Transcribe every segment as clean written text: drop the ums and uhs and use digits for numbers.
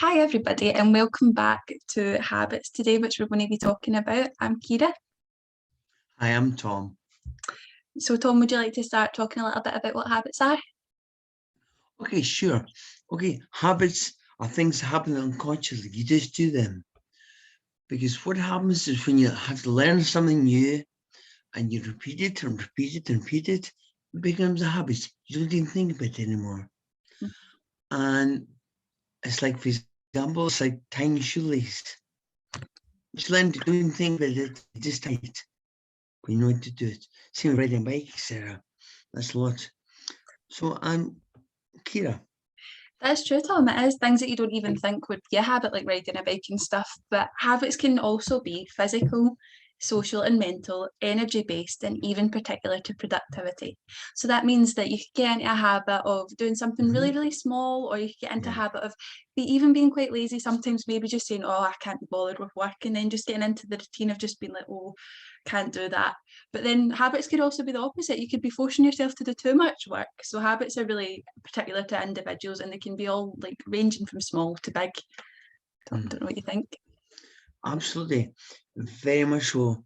Hi, everybody, and welcome back to Habits today, which we're going to be talking about. I'm Kira. Hi, I'm Tom. So, Tom, would you like to start talking a little bit about what habits are? Okay, sure. Okay, habits are things that happen unconsciously. You just do them. Because what happens is when you have to learn something new and you repeat it and repeat it and repeat it, it becomes a habit. You don't even think about it anymore. And it's like, for example, it's like tying a shoelace. You learn to do and think about it, you just tie it. But you know what to do it. Same with riding a bike, etc. That's a lot. So I'm Kira. That's true, Tom. It is things that you don't even think would be a habit, like riding a bike and stuff. But habits can also be physical, social, and mental, energy-based, and even particular to productivity. So that means that you could get into a habit of doing something really, really small, or you could get into a habit of even being quite lazy sometimes, maybe just saying, oh, I can't be bothered with work, and then just getting into the routine of just being like, oh, can't do that. But then habits could also be the opposite. You could be forcing yourself to do too much work. So habits are really particular to individuals, and they can be all like ranging from small to big. I don't know what you think. Absolutely, very much so.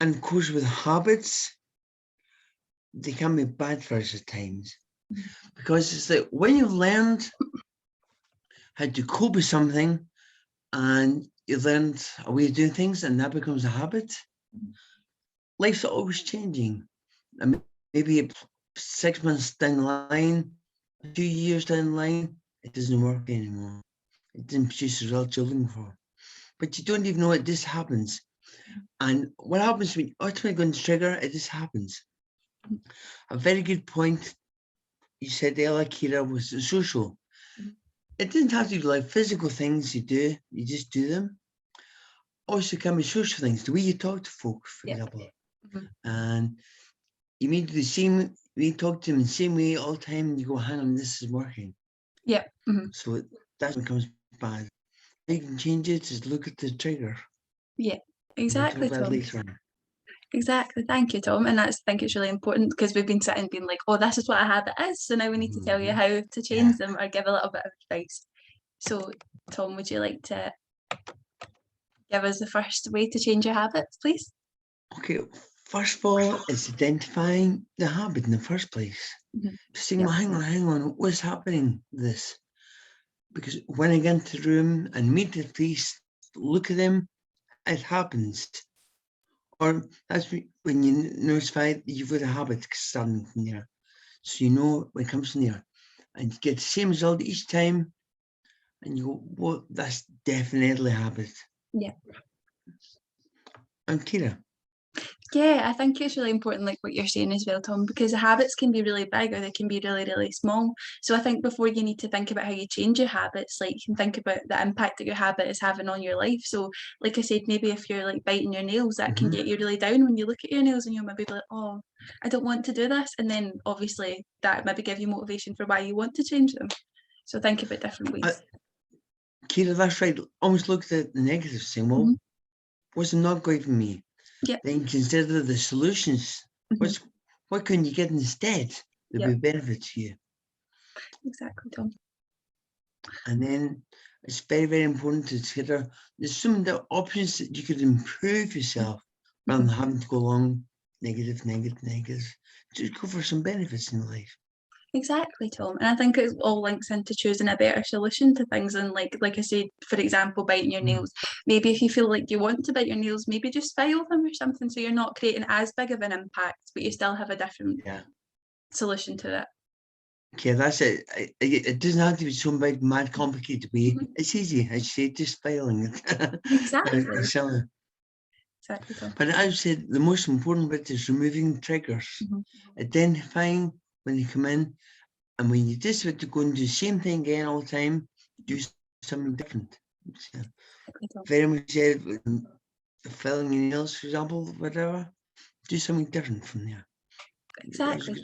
And of course, with habits, they can be bad for us at times. Because it's like when you've learned how to cope with something and you've learned a way of doing things and that becomes a habit, life's always changing. I mean, maybe 6 months down the line, 2 years down the line, it doesn't work anymore. It didn't produce the results you're looking for. But you don't even know it just happens. And what happens when you ultimately go into trigger, it just happens. A very good point you said earlier, Kira, was social. It doesn't have to be like physical things you do, you just do them. Also can be social things, the way you talk to folk, for example. And you may do the same, you talk to them the same way all the time, and you go, hang on, this is working. Yeah. So that becomes bad. You can change it, just look at the trigger. Yeah, exactly, We'll talk about Tom. later on. Exactly. Thank you, Tom. And I think it's really important because we've been sitting being like, oh, this is what a habit is. So now we need to tell you how to change them or give a little bit of advice. So, Tom, would you like to give us the first way to change your habits, please? Okay, first of all, it's identifying the habit in the first place. Saying, well, hang on, what's happening this? Because when I get into the room and meet the face, look at them, it happens. Or that's when you notify you've got a habit starting from there. So you know when it comes from there. And you get the same result each time. And you go, well, that's definitely a habit. Yeah. And Kira. Yeah, I think it's really important, like what you're saying as well, Tom, because the habits can be really big or they can be really, really small. So I think before you need to think about how you change your habits, like you can think about the impact that your habit is having on your life. So like I said, maybe if you're like biting your nails, that can get you really down when you look at your nails and you'll maybe be like, oh, I don't want to do this. And then obviously that maybe give you motivation for why you want to change them. So think about different ways. Kira, that's right. Almost look at the negative, saying, well, what's not going for me? Then consider the solutions. What can you get instead that would benefit you? Exactly, Tom. And then it's very, very important to consider there's some of the options that you could improve yourself rather than having to go along negative. Just go for some benefits in life. Exactly, Tom. And I think it all links into choosing a better solution to things. And like I said, for example, biting your nails. Maybe if you feel like you want to bite your nails, maybe just file them or something so you're not creating as big of an impact, but you still have a different solution to it. Okay, that's it. It doesn't have to be some big, mad, complicated way. It's easy. I say just filing it. Exactly. Exactly, Tom. But as I said, the most important bit is removing triggers, identifying when they come in, and when you just have to go and do the same thing again all the time, do something different. Very much said, filling your nails, for example, whatever, do something different from there. Exactly.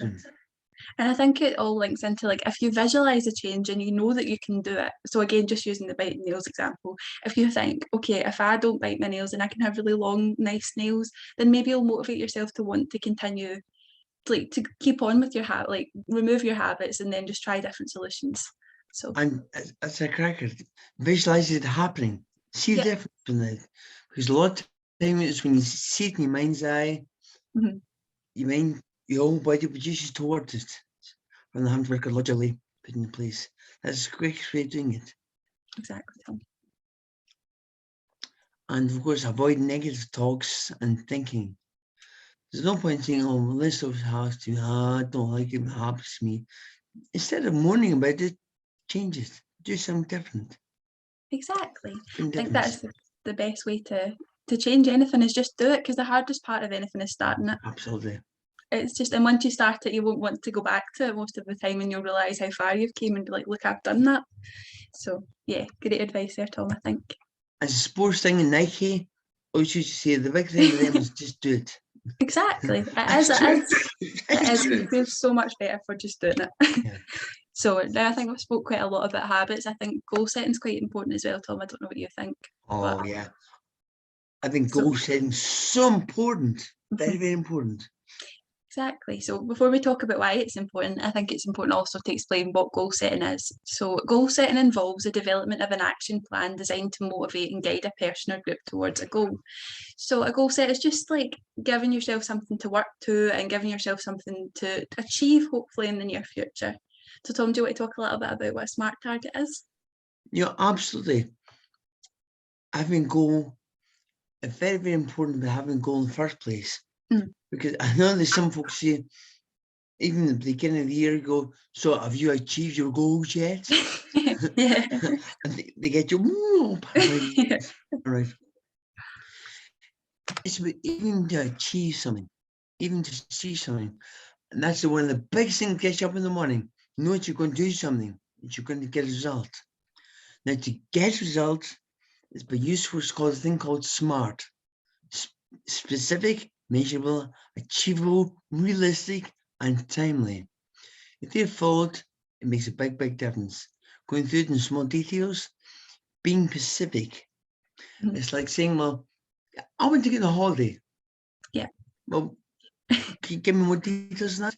And I think it all links into like if you visualize a change and you know that you can do it. So again, just using the biting nails example, if you think, okay, if I don't bite my nails and I can have really long, nice nails, then maybe you'll motivate yourself to want to continue, like to keep on with your habit, like remove your habits and then just try different solutions. So And it's a cracker. Visualize it happening. See the yeah. difference in that. Because a lot of times when you see it in your mind's eye, Mhm. your whole body produces towards it. From the handwork logically put in place. That's the quickest way of doing it. Exactly, Tom. And of course, avoid negative talks and thinking. There's no point saying, oh, well, this always has to, I don't like it, it happens to me. Instead of mourning about it, change it. Do something different. Exactly. Bring I think difference. that's the best way to change anything is just do it, because the hardest part of anything is starting it. Absolutely. It's just, and once you start it, you won't want to go back to it most of the time, and you'll realise how far you've came and be like, look, I've done that. So yeah, great advice there, Tom, I think. As a sports thing in Nike, I always used to say the big thing with them is just do it. Exactly. It That's is, it true. is. It That's is. true. It feels so much better for just doing it. Yeah. So now I think we've spoke quite a lot about habits. I think goal setting is quite important as well, Tom. I don't know what you think. Oh, But yeah. I think so goal setting is so important. Very, very important. exactly. So before we talk about why it's important, I think it's important also to explain what goal setting is. So goal setting involves the development of an action plan designed to motivate and guide a person or group towards a goal. So a goal set is just like giving yourself something to work to and giving yourself something to achieve, hopefully, in the near future. So Tom, do you want to talk a little bit about what a SMART target is? Yeah, absolutely. Having goal is very, very important about having goal in the first place. Mm. Because I know there's some folks say, even at the beginning of the year ago, so have you achieved your goals yet? Yeah. And they get you, paranoid. Yeah. Right. It's about even to achieve something, even to see something. And that's one of the biggest things that gets you up in the morning. You know that you're going to do something, that you're going to get a result. Now, to get results, it's by use what's called a thing called SMART. Specific, measurable, achievable, realistic, and timely. If they're followed, it makes a big, big difference. Going through it in small details, being specific. Mhm. It's like saying, well, I want to get a holiday. Yeah. Well, can you give me more details on that?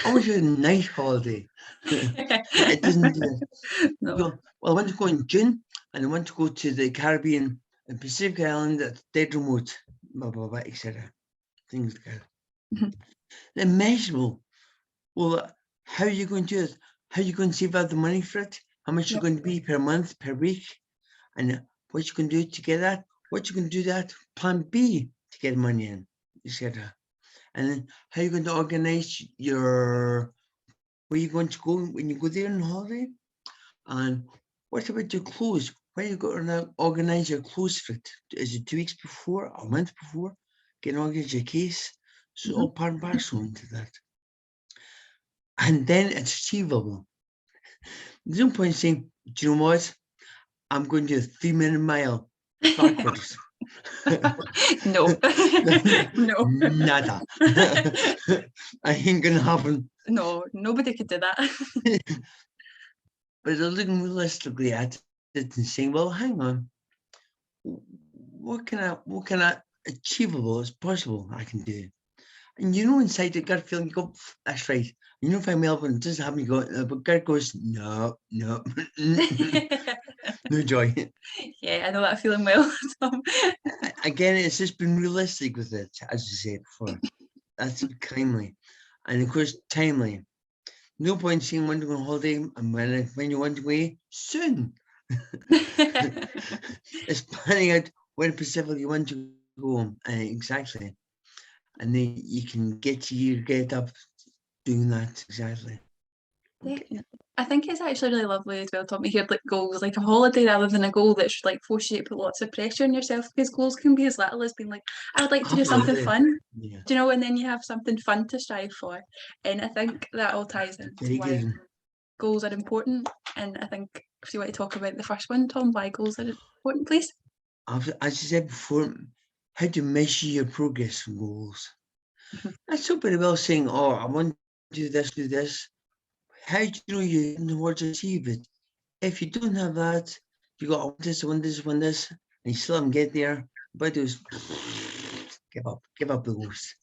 I want to get a nice holiday. It doesn't do that. No. Go, well, I want to go in June and I want to go to the Caribbean and Pacific Island that's dead remote, blah, blah, blah, etc. Things like that. Mhm. They're measurable. Well, how are you going to do it? How are you going to save out the money for it? How much Yep. you're going to be per month, per week? And what you can do to get that? What you can do that? Plan B to get money in, etc. And then how are you going to organize your where you're going to go when you go there on holiday? And what about your clothes? Where are you going to organize your clothes for it? Is it 2 weeks before, a month before? Get organize your case. So all part and parcel into that. And then it's achievable. There's no point saying, do you know what? I'm going to do a 3-minute mile backwards. No. No. Nada. I ain't gonna happen. No, nobody could do that. But they're looking realistically at it and saying, well, hang on, what kind of achievable as possible I can do? And you know, inside the gut feeling, you go, that's right. You know, if I'm Melbourne, it doesn't happen, you go, but gut goes, no, no, no joy. Yeah, I know that feeling well, Tom. Again, it's just been realistic with it, as you said before. That's kindly. And of course, timely. No point saying when to go on holiday and when you want to go soon. It's planning out when specifically you want to go exactly. And then you can get up doing that exactly. Okay. Definitely. I think it's actually really lovely as well, Tom, to hear like goals, like a holiday rather than a goal that should like force you to put lots of pressure on yourself, because goals can be as little as being like, I would like to do something Absolutely. fun. Yeah. Do you know, and then you have something fun to strive for. And I think that all ties into Very why good. goals are important. And I think if you want to talk about the first one, Tom, why goals are important, please. As I said before, how to measure your progress and goals. That's so pretty well saying, oh, I want to do this. How do you know you're heading towards achieve it? If you don't have that, you got I want this, and you still haven't get there, but it was give up the ghost.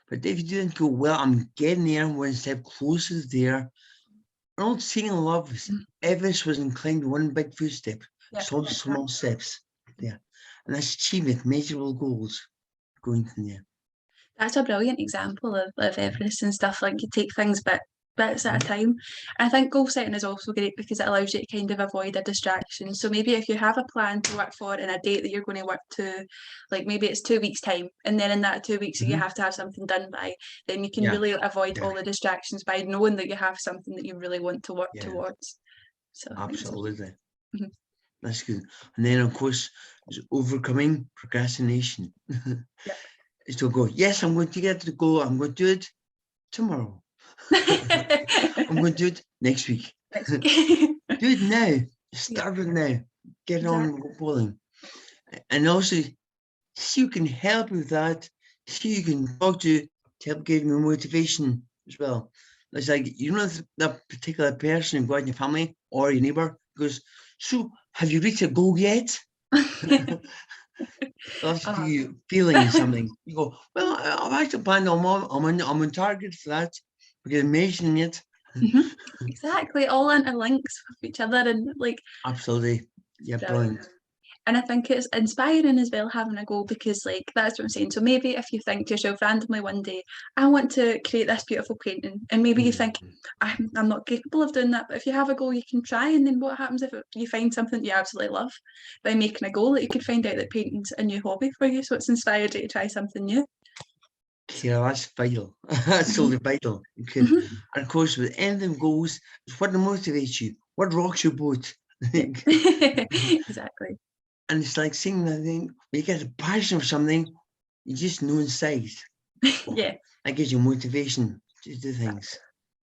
But if you didn't go, well, I'm getting there, one step closer there, an old saying in love is Everest was inclined one big footstep, Yeah. so small steps. Yeah. And that's achievement, measurable goals going from there. That's a brilliant example of Everest and stuff. Like you take things bits at a time. And I think goal setting is also great because it allows you to kind of avoid a distraction. So maybe if you have a plan to work for and a date that you're going to work to, like maybe it's 2 weeks time, and then in that 2 weeks that you have to have something done by, then you can Yeah. really avoid Yeah. all the distractions by knowing that you have something that you really want to work Yeah. towards. So I think so. Absolutely. Mhm. That's good. And then of course is overcoming procrastination. Yep. Is to go, yes, I'm going to get to the goal, I'm going to do it tomorrow. I'm going to do it next week. Do it now. Start it now. Get on bowling. And also, see who can help with that. See who you can talk to help give you motivation as well. It's like, you know, that particular person you've got in your family or your neighbor goes, so have you reached a goal yet? That's you feeling something. You go, well, I've actually planned I'm on target for that because I'm mentioning it. Exactly, all interlinks with each other and like Absolutely. Yeah, brilliant. And I think it's inspiring as well having a goal because like that's what I'm saying. So maybe if you think to yourself randomly one day, I want to create this beautiful painting, and maybe you think I'm not capable of doing that, but if you have a goal, you can try. And then what happens if you find something that you absolutely love by making a goal that you could find out that painting's a new hobby for you, so it's inspired you to try something new. Yeah, that's vital. That's totally vital. Okay. And of course, with anything goals, it's what motivates you, what rocks your boat. Exactly. And it's like saying that thing, when you get a passion for something, you just know inside. Yeah. That gives you motivation to do things.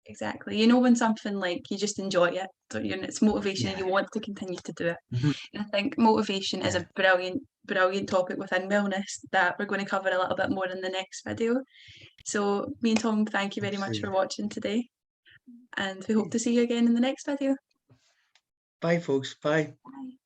Exactly. You know when something like you just enjoy it, don't you? And it's motivation and Yeah. you want to continue to do it. And I think motivation is a brilliant topic within wellness that we're going to cover a little bit more in the next video. So me and Tom, thank you very much for watching today. And we hope to see you again in the next video. Bye, folks. Bye. Bye.